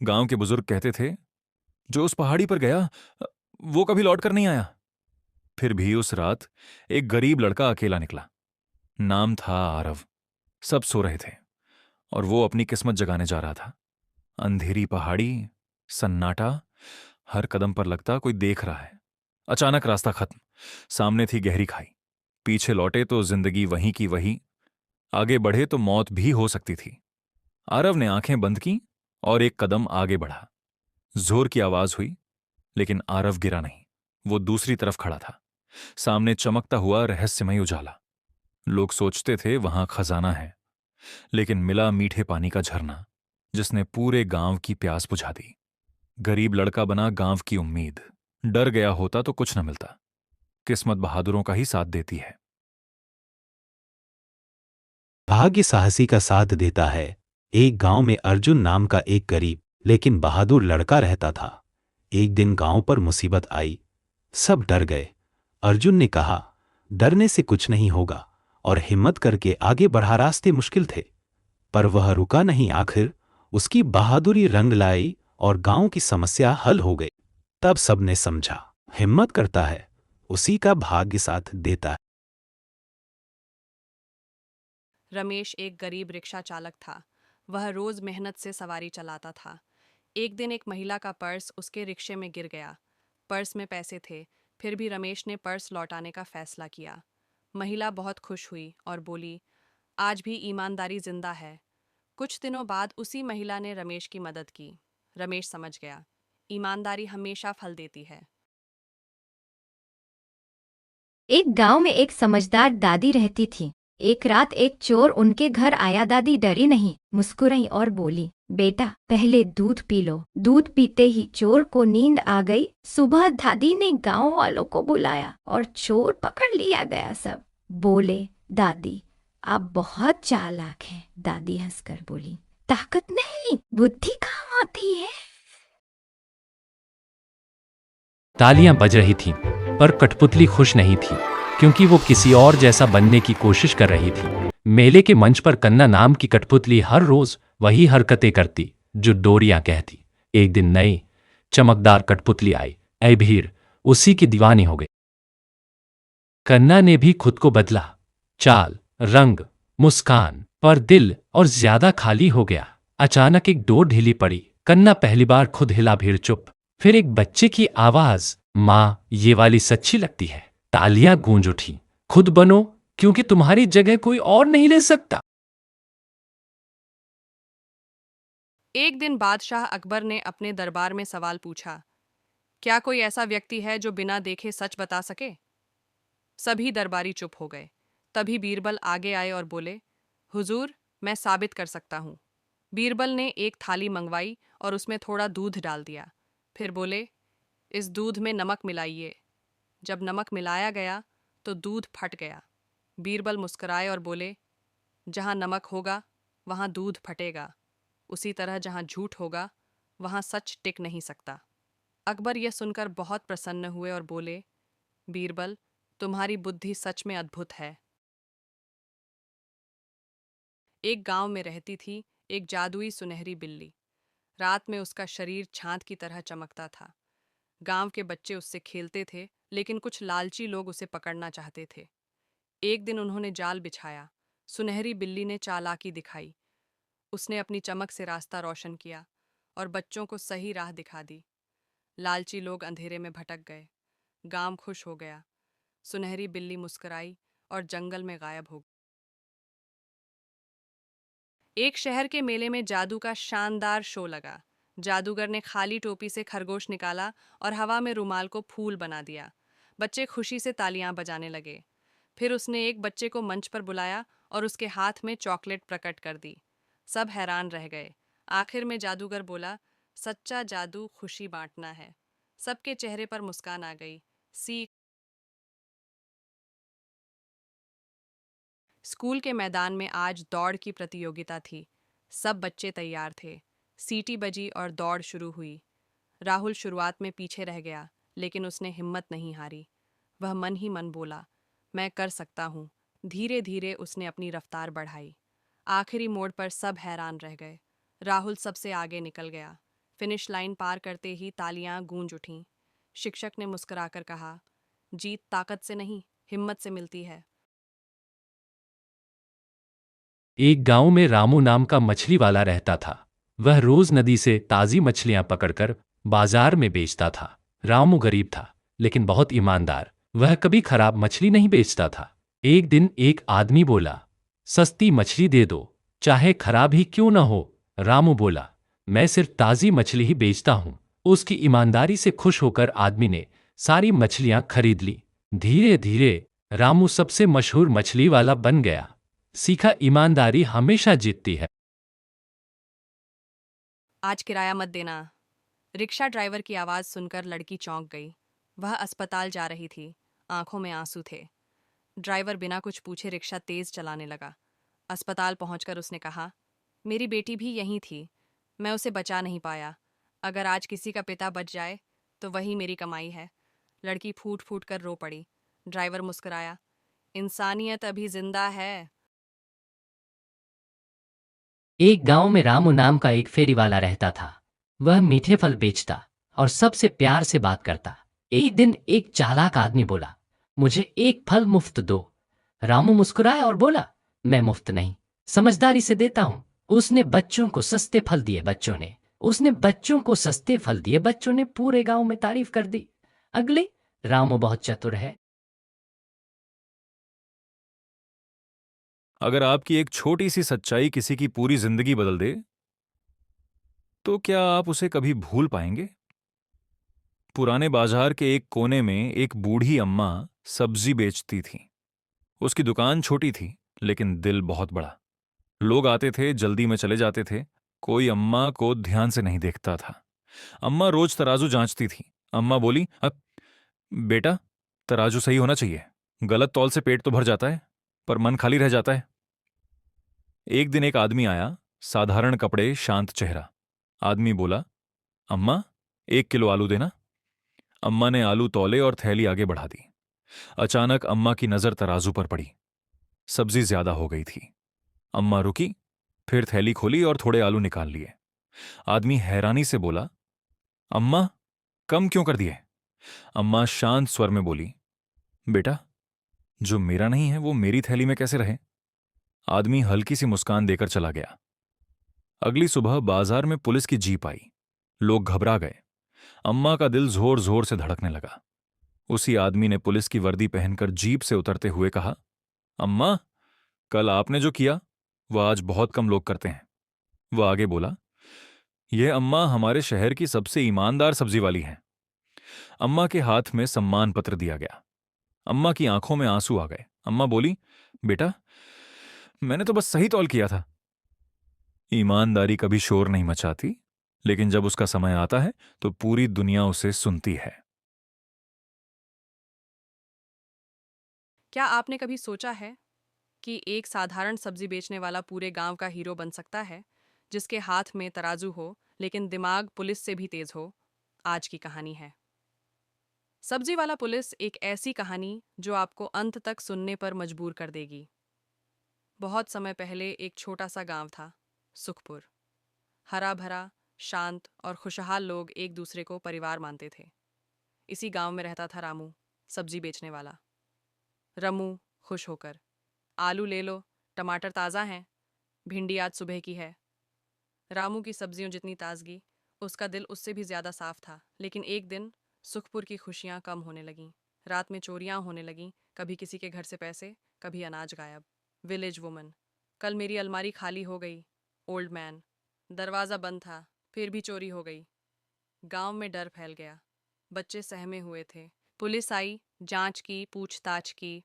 गांव के बुजुर्ग कहते थे, जो उस पहाड़ी पर गया वो कभी लौट कर नहीं आया। फिर भी उस रात एक गरीब लड़का अकेला निकला। नाम था आरव। सब सो रहे थे और वो अपनी किस्मत जगाने जा रहा था। अंधेरी पहाड़ी, सन्नाटा, हर कदम पर लगता कोई देख रहा है। अचानक रास्ता खत्म। सामने थी गहरी खाई। पीछे लौटे तो जिंदगी वहीं की वही, आगे बढ़े तो मौत भी हो सकती थी। आरव ने आंखें बंद की और एक कदम आगे बढ़ा। जोर की आवाज हुई, लेकिन आरव गिरा नहीं। वो दूसरी तरफ खड़ा था। सामने चमकता हुआ रहस्यमय उजाला। लोग सोचते थे वहां खजाना है, लेकिन मिला मीठे पानी का झरना, जिसने पूरे गांव की प्यास बुझा दी। गरीब लड़का बना गांव की उम्मीद। डर गया होता तो कुछ न मिलता। किस्मत बहादुरों का ही साथ देती है। भाग्य साहसी का साथ देता है। एक गांव में अर्जुन नाम का एक गरीब लेकिन बहादुर लड़का रहता था। एक दिन गांव पर मुसीबत आई। सब डर गए। अर्जुन ने कहा, डरने से कुछ नहीं होगा, और हिम्मत करके आगे बढ़ा। रास्ते मुश्किल थे, पर वह रुका नहीं। आखिर उसकी बहादुरी रंग लाई और गांव की समस्या हल हो गई। तब सबने समझा, हिम्मत करता है उसी का भाग्य साथ देता है। रमेश एक गरीब रिक्शा चालक था। वह रोज मेहनत से सवारी चलाता था। एक दिन एक महिला का पर्स उसके रिक्शे में गिर गया। पर्स में पैसे थे, फिर भी रमेश ने पर्स लौटाने का फैसला किया। महिला बहुत खुश हुई और बोली, आज भी ईमानदारी जिंदा है। कुछ दिनों बाद उसी महिला ने रमेश की मदद की। रमेश समझ गया, ईमानदारी हमेशा फल देती है। एक गांव में एक समझदार दादी रहती थी। एक रात एक चोर उनके घर आया। दादी डरी नहीं, मुस्कुराई और बोली, बेटा पहले दूध पी लो। दूध पीते ही चोर को नींद आ गई। सुबह दादी ने गांव वालों को बुलाया और चोर पकड़ लिया गया। सब बोले, दादी आप बहुत चालाक हैं। दादी हंसकर बोली, ताकत नहीं बुद्धि काम आती है। तालियां बज रही थीं, पर कठपुतली खुश नहीं थी, क्योंकि वो किसी और जैसा बनने की कोशिश कर रही थी। मेले के मंच पर कन्ना नाम की कठपुतली हर रोज वही हरकतें करती जो डोरियां कहती। एक दिन नई चमकदार कठपुतली आई। ऐ भीड़ उसी की दीवानी हो गई। कन्ना ने भी खुद को बदला, चाल, रंग, मुस्कान, पर दिल और ज्यादा खाली हो गया। अचानक एक डोर ढीली पड़ी। कन्ना पहली बार खुद हिला। भीड़ चुप। फिर एक बच्चे की आवाज, माँ ये वाली सच्ची लगती है। तालियां गूंज उठी। खुद बनो, क्योंकि तुम्हारी जगह कोई और नहीं ले सकता। एक दिन बादशाह अकबर ने अपने दरबार में सवाल पूछा, क्या कोई ऐसा व्यक्ति है जो बिना देखे सच बता सके? सभी दरबारी चुप हो गए। तभी बीरबल आगे आए और बोले, हुजूर, मैं साबित कर सकता हूँ। बीरबल ने एक थाली मंगवाई और उसमें थोड़ा दूध डाल दिया। फिर बोले, इस दूध में नमक मिलाइए। जब नमक मिलाया गया तो दूध फट गया। बीरबल मुस्कुराए और बोले, जहाँ नमक होगा वहाँ दूध फटेगा। उसी तरह जहाँ झूठ होगा वहाँ सच टिक नहीं सकता। अकबर यह सुनकर बहुत प्रसन्न हुए और बोले, बीरबल, तुम्हारी बुद्धि सच में अद्भुत है। एक गांव में रहती थी एक जादुई सुनहरी बिल्ली। रात में उसका शरीर चांद की तरह चमकता था। गांव के बच्चे उससे खेलते थे, लेकिन कुछ लालची लोग उसे पकड़ना चाहते थे। एक दिन उन्होंने जाल बिछाया। सुनहरी बिल्ली ने चालाकी दिखाई। उसने अपनी चमक से रास्ता रोशन किया और बच्चों को सही राह दिखा दी। लालची लोग अंधेरे में भटक गए। गांव खुश हो गया। सुनहरी बिल्ली मुस्कुराई और जंगल में गायब हो गई। एक शहर के मेले में जादू का शानदार शो लगा। जादूगर ने खाली टोपी से खरगोश निकाला और हवा में रुमाल को फूल बना दिया। बच्चे खुशी से तालियां बजाने लगे। फिर उसने एक बच्चे को मंच पर बुलाया और उसके हाथ में चॉकलेट प्रकट कर दी। सब हैरान रह गए। आखिर में जादूगर बोला, सच्चा जादू खुशी बांटना है। सबके चेहरे पर मुस्कान आ गई। सीख। स्कूल के मैदान में आज दौड़ की प्रतियोगिता थी। सब बच्चे तैयार थे। सीटी बजी और दौड़ शुरू हुई। राहुल शुरुआत में पीछे रह गया, लेकिन उसने हिम्मत नहीं हारी। वह मन ही मन बोला, मैं कर सकता हूँ। धीरे धीरे उसने अपनी रफ्तार बढ़ाई। आखिरी मोड़ पर सब हैरान रह गए। राहुल सबसे आगे निकल गया। फिनिश लाइन पार करते ही तालियां गूंज उठीं। शिक्षक ने मुस्कुराकर कहा, जीत ताकत से नहीं, हिम्मत से मिलती है। एक गांव में रामू नाम का मछली वाला रहता था। वह रोज नदी से ताजी मछलियां पकड़कर बाजार में बेचता था। रामू गरीब था, लेकिन बहुत ईमानदार। वह कभी खराब मछली नहीं बेचता था। एक दिन एक आदमी बोला, सस्ती मछली दे दो, चाहे खराब ही क्यों न हो। रामू बोला, मैं सिर्फ ताजी मछली ही बेचता हूं। उसकी ईमानदारी से खुश होकर आदमी ने सारी मछलियां खरीद ली। धीरे धीरे रामू सबसे मशहूर मछली वाला बन गया। सीखा, ईमानदारी हमेशा जीतती है। आज किराया मत देना। रिक्शा ड्राइवर की आवाज सुनकर लड़की चौंक गई। वह अस्पताल जा रही थी, आंखों में आंसू थे। ड्राइवर बिना कुछ पूछे रिक्शा तेज चलाने लगा। अस्पताल पहुंचकर उसने कहा, मेरी बेटी भी यहीं थी, मैं उसे बचा नहीं पाया। अगर आज किसी का पिता बच जाए तो वही मेरी कमाई है। लड़की फूट फूट कर रो पड़ी। ड्राइवर मुस्कुराया, इंसानियत अभी जिंदा है। एक गांव में रामू नाम का एक फेरी वाला रहता था। वह मीठे फल बेचता और सबसे प्यार से बात करता। एक दिन एक चालाक आदमी बोला, मुझे एक फल मुफ्त दो। रामू मुस्कुराया और बोला, मैं मुफ्त नहीं, समझदारी से देता हूं। उसने बच्चों को सस्ते फल दिए। बच्चों ने पूरे गांव में तारीफ कर दी। अगले, रामू बहुत चतुर है। अगर आपकी एक छोटी सी सच्चाई किसी की पूरी जिंदगी बदल दे, तो क्या आप उसे कभी भूल पाएंगे? पुराने बाजार के एक कोने में एक बूढ़ी अम्मा सब्जी बेचती थी। उसकी दुकान छोटी थी, लेकिन दिल बहुत बड़ा। लोग आते थे, जल्दी में चले जाते थे। कोई अम्मा को ध्यान से नहीं देखता था। अम्मा रोज तराजू जांचती थी। अम्मा बोली, अब बेटा, तराजू सही होना चाहिए। गलत तौल से पेट तो भर जाता है, पर मन खाली रह जाता है। एक दिन एक आदमी आया, साधारण कपड़े, शांत चेहरा। आदमी बोला, अम्मा, 1 किलो आलू देना। अम्मा ने आलू तौले और थैली आगे बढ़ा दी। अचानक अम्मा की नजर तराजू पर पड़ी। सब्जी ज्यादा हो गई थी। अम्मा रुकी, फिर थैली खोली और थोड़े आलू निकाल लिए। आदमी हैरानी से बोला, अम्मा, कम क्यों कर दिए? अम्मा शांत स्वर में बोली, बेटा, जो मेरा नहीं है वो मेरी थैली में कैसे रहे? आदमी हल्की सी मुस्कान देकर चला गया। अगली सुबह बाजार में पुलिस की जीप आई। लोग घबरा गए। अम्मा का दिल जोर जोर से धड़कने लगा। उसी आदमी ने पुलिस की वर्दी पहनकर जीप से उतरते हुए कहा, अम्मा, कल आपने जो किया वह आज बहुत कम लोग करते हैं। वह आगे बोला, यह अम्मा हमारे शहर की सबसे ईमानदार सब्जी वाली हैं। अम्मा के हाथ में सम्मान पत्र दिया गया। अम्मा की आंखों में आंसू आ गए। अम्मा बोली, बेटा, मैंने तो बस सही तौल किया था। ईमानदारी कभी शोर नहीं मचाती, लेकिन जब उसका समय आता है तो पूरी दुनिया उसे सुनती है। क्या आपने कभी सोचा है कि एक साधारण सब्जी बेचने वाला पूरे गांव का हीरो बन सकता है, जिसके हाथ में तराजू हो लेकिन दिमाग पुलिस से भी तेज हो? आज की कहानी है सब्जी वाला पुलिस, एक ऐसी कहानी जो आपको अंत तक सुनने पर मजबूर कर देगी। बहुत समय पहले एक छोटा सा गांव था, सुखपुर। हरा भरा, शांत और खुशहाल लोग एक दूसरे को परिवार मानते थे। इसी गांव में रहता था रामू, सब्जी बेचने वाला। रमू खुश होकर, आलू ले लो, टमाटर ताज़ा हैं, भिंडी आज सुबह की है। रामू की सब्जियों जितनी ताजगी, उसका दिल उससे भी ज्यादा साफ था। लेकिन एक दिन सुखपुर की खुशियां कम होने लगीं। रात में चोरियां होने लगीं, कभी किसी के घर से पैसे, कभी अनाज गायब। विलेज वुमन, कल मेरी अलमारी खाली हो गई। ओल्ड मैन, दरवाज़ा बंद था, फिर भी चोरी हो गई। गांव में डर फैल गया। बच्चे सहमे हुए थे। पुलिस आई, जांच की, पूछताछ की।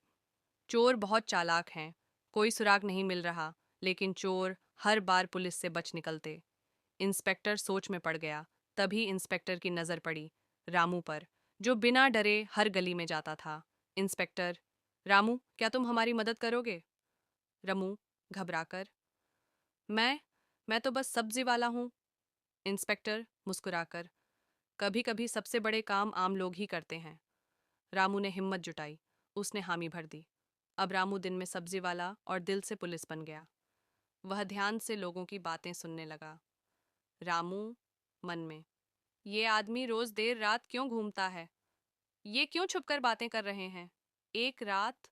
चोर बहुत चालाक हैं, कोई सुराग नहीं मिल रहा, लेकिन चोर हर बार पुलिस से बच निकलते। इंस्पेक्टर सोच में पड़ गया। तभी इंस्पेक्टर की नज़र पड़ी रामू पर, जो बिना डरे हर गली में जाता था। इंस्पेक्टर, रामू, क्या तुम हमारी मदद करोगे? रमू घबराकर, मैं मैं तो बस सब्जी वाला हूँ। इंस्पेक्टर मुस्कुराकर, कभी कभी सबसे बड़े काम आम लोग ही करते हैं। रामू ने हिम्मत जुटाई, उसने हामी भर दी। अब रामू दिन में सब्जी वाला और दिल से पुलिस बन गया। वह ध्यान से लोगों की बातें सुनने लगा। रामू मन में, ये आदमी रोज देर रात क्यों घूमता है? ये क्यों छुपकर बातें कर रहे हैं? एक रात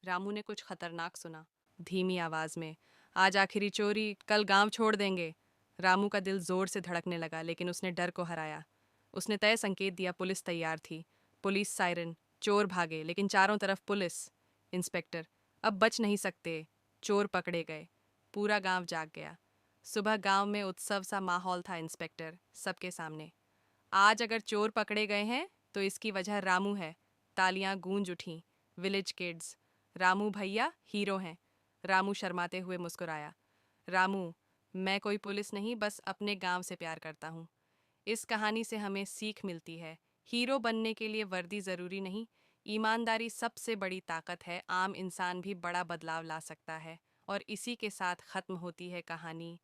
रामू ने कुछ खतरनाक सुना, धीमी आवाज में, आज आखिरी चोरी, कल गांव छोड़ देंगे। रामू का दिल जोर से धड़कने लगा, लेकिन उसने डर को हराया। उसने तय संकेत दिया, पुलिस तैयार थी। पुलिस सायरन, चोर भागे, लेकिन चारों तरफ पुलिस। इंस्पेक्टर, अब बच नहीं सकते। चोर पकड़े गए। पूरा गांव जाग गया। सुबह गांव में उत्सव सा माहौल था इंस्पेक्टर, सबके सामने। आज अगर चोर पकड़े गए हैं तो इसकी वजह रामू है। तालियां गूंज उठीं। विलेज किड्स, रामू भैया हीरो हैं। रामू शर्माते हुए मुस्कुराया। रामू, मैं कोई पुलिस नहीं, बस अपने गांव से प्यार करता हूँ। इस कहानी से हमें सीख मिलती है, हीरो बनने के लिए वर्दी जरूरी नहीं, ईमानदारी सबसे बड़ी ताकत है। आम इंसान भी बड़ा बदलाव ला सकता है। और इसी के साथ खत्म होती है कहानी